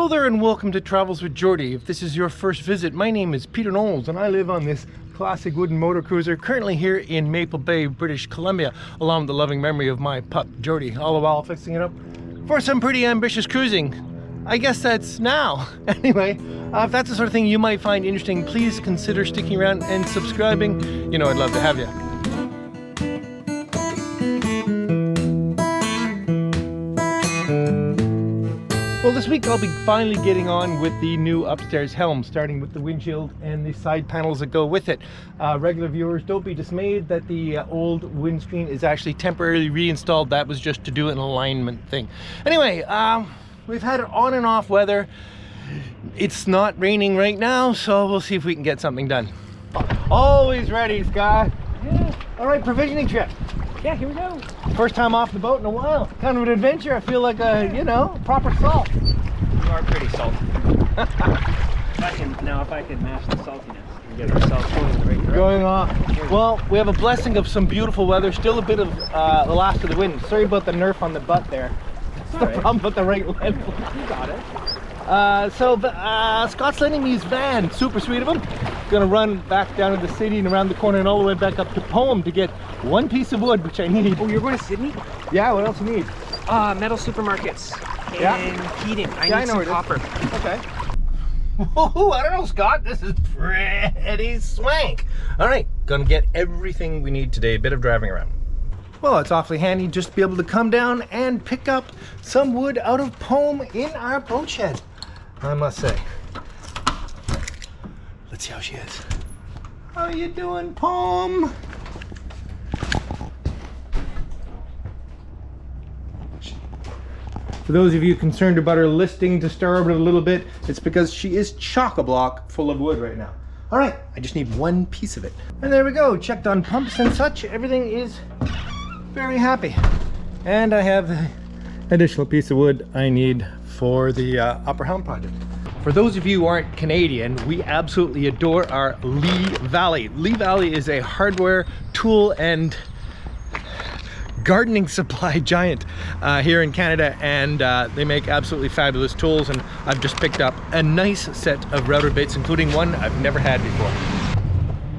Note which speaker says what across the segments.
Speaker 1: Hello there and welcome to Travels with Geordie. If this is your first visit, my name is Peter Knowles and I live on this classic wooden motor cruiser currently here in Maple Bay, British Columbia, along with the loving memory of my pup Geordie, all the while fixing it up for some pretty ambitious cruising. I guess that's now. Anyway, if that's the sort of thing you might find interesting, please consider sticking around and subscribing. You know I'd love to have you. Well, this week I'll be finally getting on with the new upstairs helm, starting with the windshield and the side panels that go with it. Regular viewers, don't be dismayed that the old windscreen is actually temporarily reinstalled. That was just to do an alignment thing. Anyway, we've had on and off weather. It's not raining right now, so we'll see if we can get something done. Always ready, Scott.
Speaker 2: Yeah.
Speaker 1: All right, provisioning trip.
Speaker 2: Yeah, here we go.
Speaker 1: First time off the boat in a while. Kind of an adventure. I feel like a, you know, proper salt.
Speaker 2: You are pretty salty. If I could match the saltiness and get ourselves going in the right direction.
Speaker 1: Going off. Well, we have a blessing of some beautiful weather. Still a bit of the last of the wind. Sorry about the nerf on the butt there. That's the problem with the right lens.
Speaker 2: You got it.
Speaker 1: Scott's lending me his van. Super sweet of him. Gonna run back down to the city and around the corner and all the way back up to Pome to get one piece of wood, which I need.
Speaker 2: Oh, you're going to Sydney?
Speaker 1: Yeah, what else you need?
Speaker 2: Metal supermarkets.
Speaker 1: Yeah?
Speaker 2: And heating.
Speaker 1: I
Speaker 2: need
Speaker 1: know
Speaker 2: some copper.
Speaker 1: Okay. Whoa, I don't know, Scott. This is pretty swank. All right, gonna get everything we need today. A bit of driving around. Well, it's awfully handy just to be able to come down and pick up some wood out of Pome in our boat shed, I must say. Let's see how she is. How you doing, Pome? For those of you concerned about her listing to starboard a little bit, it's because she is chock-a-block full of wood right now. All right, I just need one piece of it. And there we go, checked on pumps and such. Everything is very happy. And I have the additional piece of wood I need for the upper helm project. For those of you who aren't Canadian, we absolutely adore our Lee Valley. Lee Valley is a hardware, tool, and gardening supply giant here in Canada, and they make absolutely fabulous tools, and I've just picked up a nice set of router bits, including one I've never had before.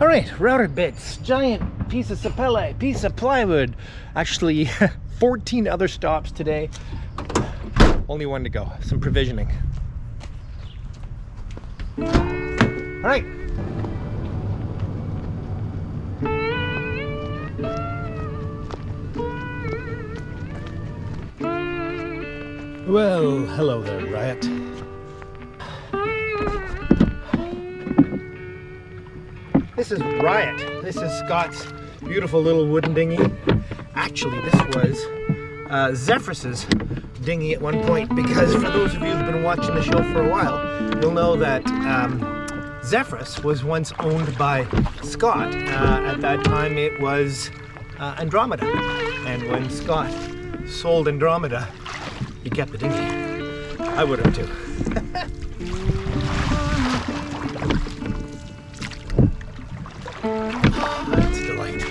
Speaker 1: All right, router bits, giant piece of sapele, piece of plywood. Actually, 14 other stops today. Only one to go, some provisioning. All right. Well, hello there, Riot. This is Riot. This is Scott's beautiful little wooden dinghy. Actually, this was Zephyrus's dinghy at one point, because for those of you who've been watching the show for a while, you'll know that Zephyrus was once owned by Scott. At that time it was Andromeda, and when Scott sold Andromeda, he kept the dinghy. I would have too. That's a delight.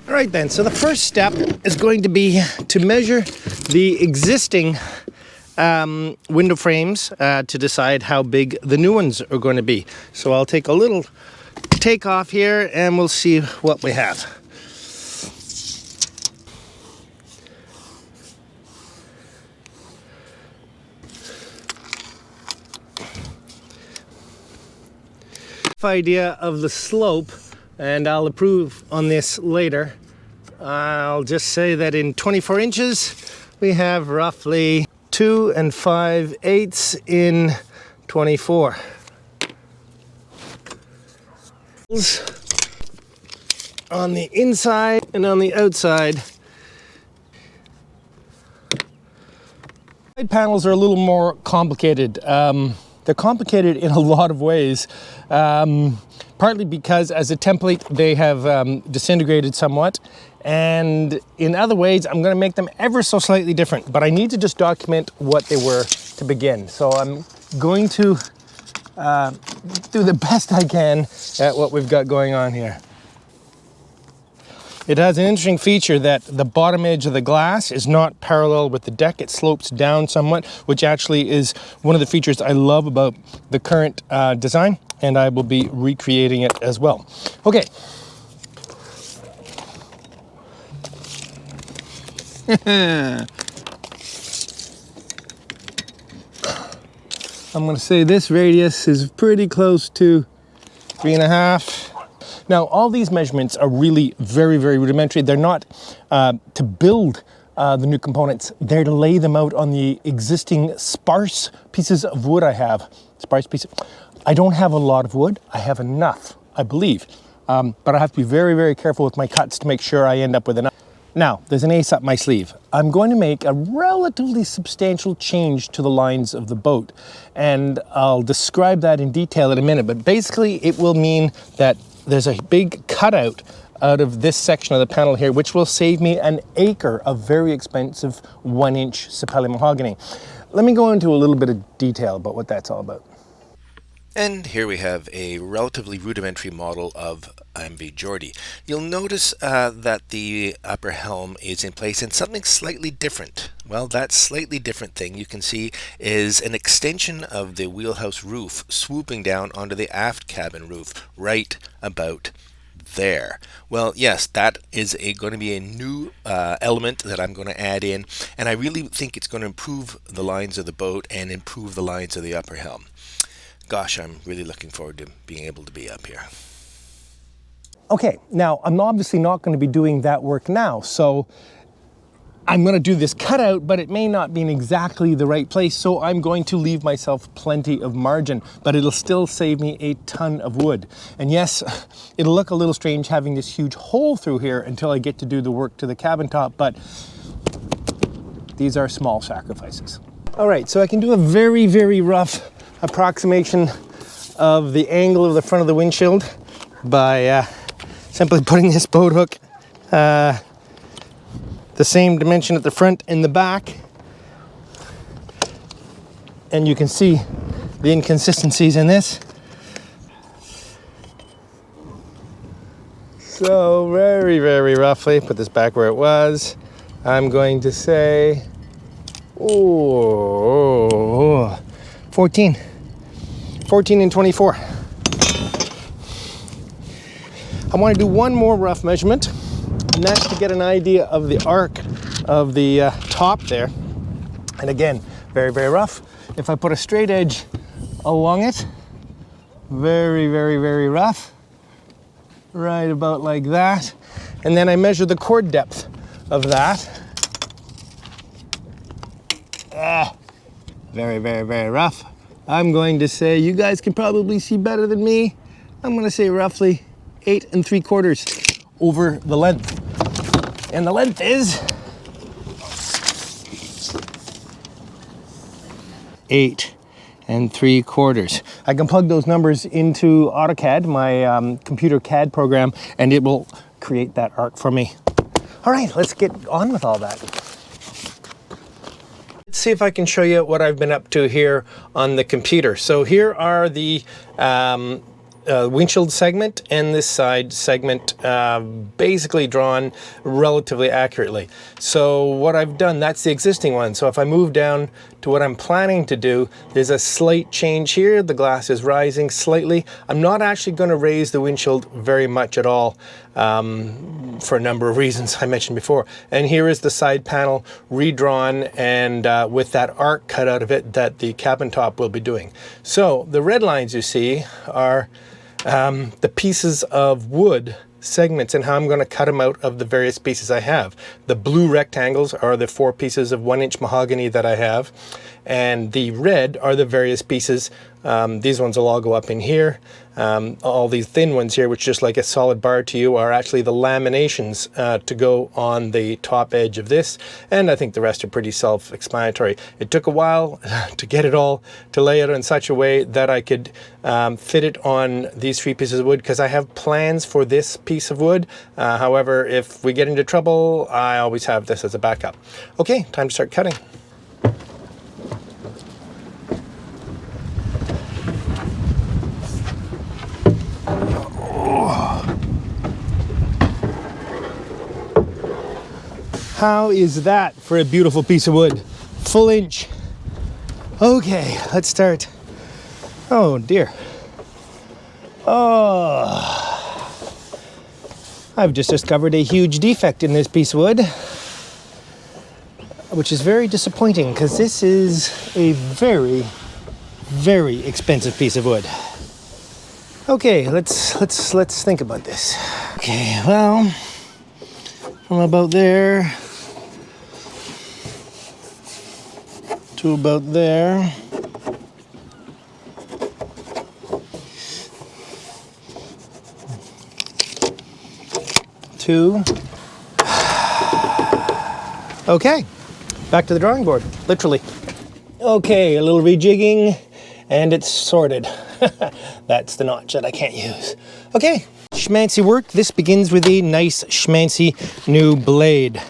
Speaker 1: All right then, so the first step is going to be to measure the existing window frames to decide how big the new ones are going to be. So I'll take a little take off here and we'll see what we have. Idea of the slope, and I'll improve on this later. I'll just say that in 24 inches we have roughly 2 5/8 in 24. On the inside and on the outside. Side panels are a little more complicated. They're complicated in a lot of ways, partly because as a template they have disintegrated somewhat, and in other ways I'm going to make them ever so slightly different, but I need to just document what they were to begin. So I'm going to do the best I can at what we've got going on here. It has an interesting feature that the bottom edge of the glass is not parallel with the deck. It slopes down somewhat, which actually is one of the features I love about the current design, and I will be recreating it as well. Okay. I'm going to say this radius is pretty close to 3.5. Now, all these measurements are really very, very rudimentary. They're not to build the new components. They're to lay them out on the existing sparse pieces of wood I have. Sparse pieces. I don't have a lot of wood. I have enough, I believe. But I have to be very, very careful with my cuts to make sure I end up with enough. Now, there's an ace up my sleeve. I'm going to make a relatively substantial change to the lines of the boat, and I'll describe that in detail in a minute, but basically it will mean that there's a big cutout out of this section of the panel here, which will save me an acre of very expensive 1-inch sapele mahogany. Let me go into a little bit of detail about what that's all about.
Speaker 3: And here we have a relatively rudimentary model of MV Geordie. You'll notice that the upper helm is in place and something slightly different. Well, that slightly different thing you can see is an extension of the wheelhouse roof swooping down onto the aft cabin roof right about there. Well, yes, that is going to be a new element that I'm going to add in, and I really think it's going to improve the lines of the boat and improve the lines of the upper helm. Gosh, I'm really looking forward to being able to be up here.
Speaker 1: Okay, now I'm obviously not going to be doing that work now, so I'm going to do this cutout, but it may not be in exactly the right place, so I'm going to leave myself plenty of margin, but it'll still save me a ton of wood. And yes, it'll look a little strange having this huge hole through here until I get to do the work to the cabin top, but these are small sacrifices. All right, so I can do a very, very rough approximation of the angle of the front of the windshield by simply putting this boat hook the same dimension at the front and the back, and you can see the inconsistencies in this. So very, very roughly, put this back where it was, I'm going to say 14 and 24. I want to do one more rough measurement, and that's to get an idea of the arc of the top there. And again, very, very rough. If I put a straight edge along it, very, very, very rough, right about like that. And then I measure the chord depth of that. Very, very, very rough. I'm going to say, you guys can probably see better than me, I'm going to say roughly 8 3/4 over the length. And the length is 8 3/4. I can plug those numbers into AutoCAD, my computer CAD program, and it will create that arc for me. All right, let's get on with all that. Let's see if I can show you what I've been up to here on the computer. So here are the windshield segment and this side segment basically drawn relatively accurately. So what I've done, that's the existing one. So if I move down to what I'm planning to do, there's a slight change here. The glass is rising slightly. I'm not actually going to raise the windshield very much at all for a number of reasons I mentioned before. And here is the side panel redrawn and with that arc cut out of it that the cabin top will be doing. So the red lines you see are the pieces of wood segments and how I'm going to cut them out of the various pieces I have. The blue rectangles are the 4 pieces of 1-inch mahogany that I have, and the red are the various pieces. These ones will all go up in here. All these thin ones here, which just like a solid bar to you, are actually the laminations to go on the top edge of this, and I think the rest are pretty self-explanatory. It took a while to get it all to lay it in such a way that I could fit it on these 3 pieces of wood, because I have plans for this piece of wood. However, if we get into trouble, I always have this as a backup. Okay, time to start cutting. How is that for a beautiful piece of wood? Full inch. Okay, let's start. Oh dear. Oh, I've just discovered a huge defect in this piece of wood, which is very disappointing because this is a very, very expensive piece of wood. Okay, let's think about this. Okay, well, from about there to about there. Okay, back to the drawing board, literally. Okay, a little rejigging, and it's sorted. That's the notch that I can't use. Okay, schmancy work. This begins with a nice schmancy new blade.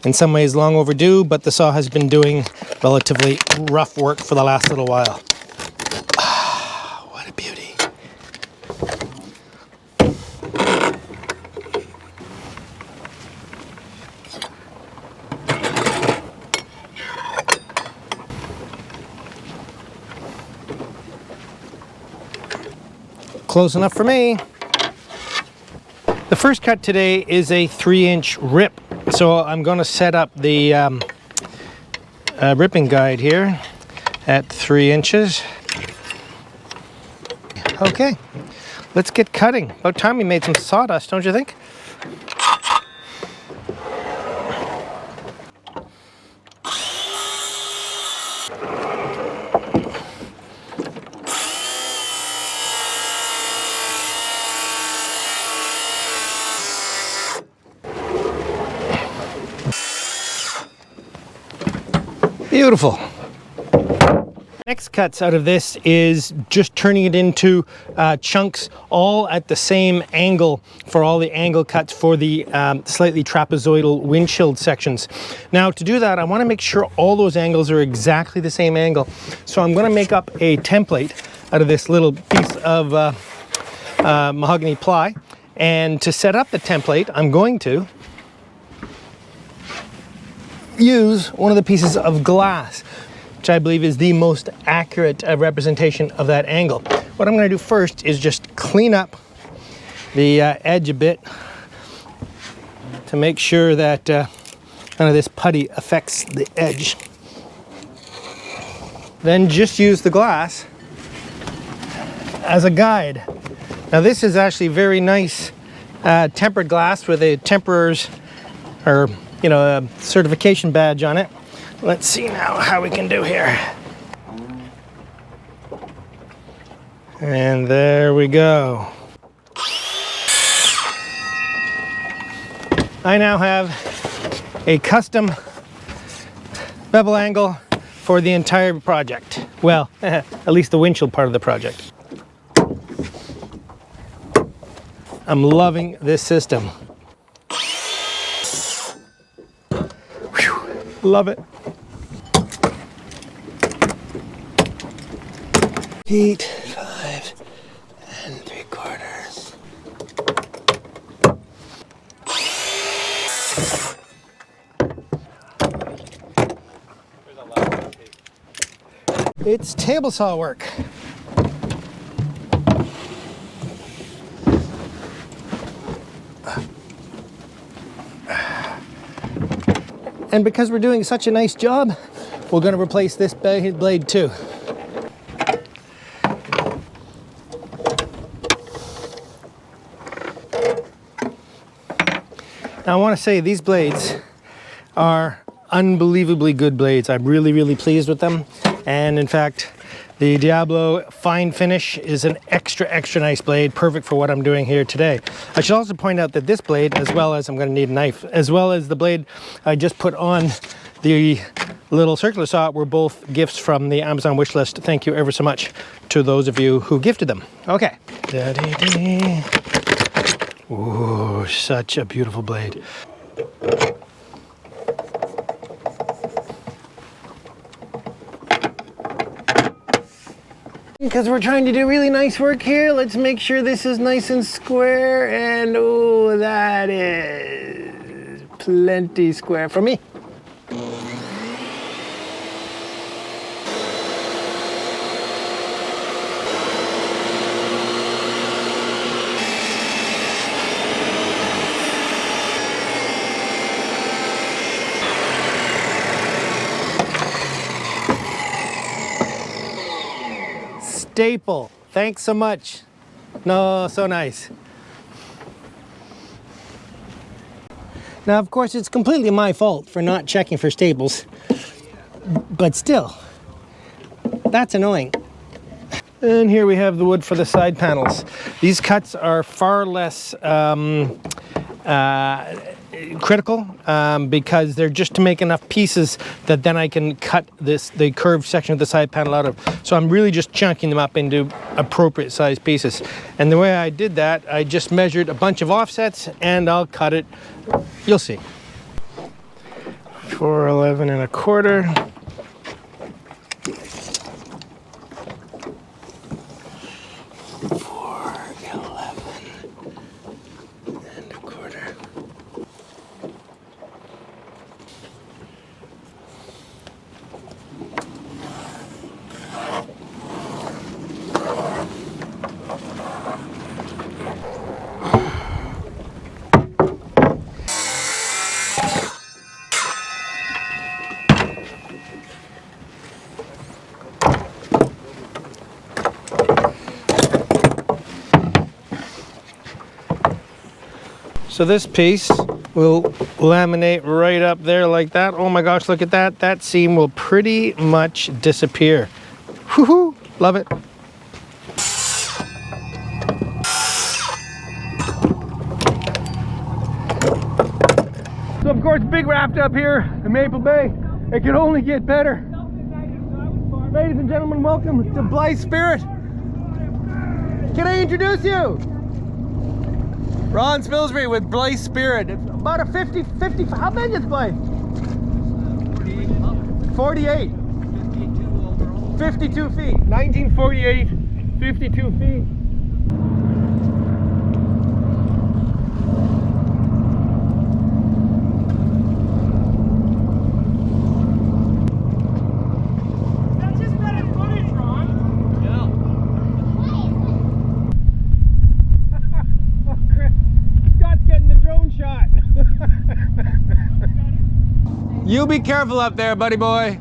Speaker 1: In some ways long overdue, but the saw has been doing relatively rough work for the last little while. Ah, what a beauty. Close enough for me. The first cut today is a 3-inch rip. So I'm going to set up the ripping guide here at 3 inches. Okay, let's get cutting. About time we made some sawdust, don't you think? Beautiful. Next cuts out of this is just turning it into chunks all at the same angle for all the angle cuts for the slightly trapezoidal windshield sections. Now to do that, I want to make sure all those angles are exactly the same angle. So I'm going to make up a template out of this little piece of mahogany ply. And to set up the template, I'm going to use one of the pieces of glass, which I believe is the most accurate representation of that angle. What I'm going to do first is just clean up the edge a bit to make sure that none of this putty affects the edge. Then just use the glass as a guide. Now this is actually very nice tempered glass with a temperer's or a certification badge on it. Let's see now how we can do here. And there we go. I now have a custom bevel angle for the entire project. Well, at least the windshield part of the project. I'm loving this system. Love it. 8, 5 3/4. It's table saw work. And because we're doing such a nice job, we're going to replace this blade too. Now I want to say these blades are unbelievably good blades. I'm really, really pleased with them. And in fact, the Diablo Fine Finish is an extra nice blade, perfect for what I'm doing here today. I should also point out that this blade, as well as, I'm going to need a knife, as well as the blade I just put on the little circular saw, were both gifts from the Amazon wish list. Thank you ever so much to those of you who gifted them. Okay. Da-dee-dee. Ooh, such a beautiful blade. Because we're trying to do really nice work here, let's make sure this is nice and square, and oh, that is plenty square for me. Staple. Thanks so much. No, so nice. Now, of course, it's completely my fault for not checking for staples, but still, that's annoying. And here we have the wood for the side panels. These cuts are far less critical because they're just to make enough pieces that then I can cut the curved section of the side panel out of. So I'm really just chunking them up into appropriate sized pieces. And the way I did that, I just measured a bunch of offsets and I'll cut it. You'll see. 411 1/4. So this piece will laminate right up there like that. Oh my gosh, look at that. That seam will pretty much disappear. Woohoo! Love it. So of course, big raft up here in Maple Bay. It could only get better. Ladies and gentlemen, welcome to Blythe Spirit. Can I introduce you? Ron Spilsbury with Blythe Spirit. It's about a 50, how big is Blythe? 48. 52 feet. 1948, 52 feet.
Speaker 2: That's just better footage, Ron. Yeah.
Speaker 1: Oh, Chris. Scott's getting the drone shot. You be careful up there, buddy boy.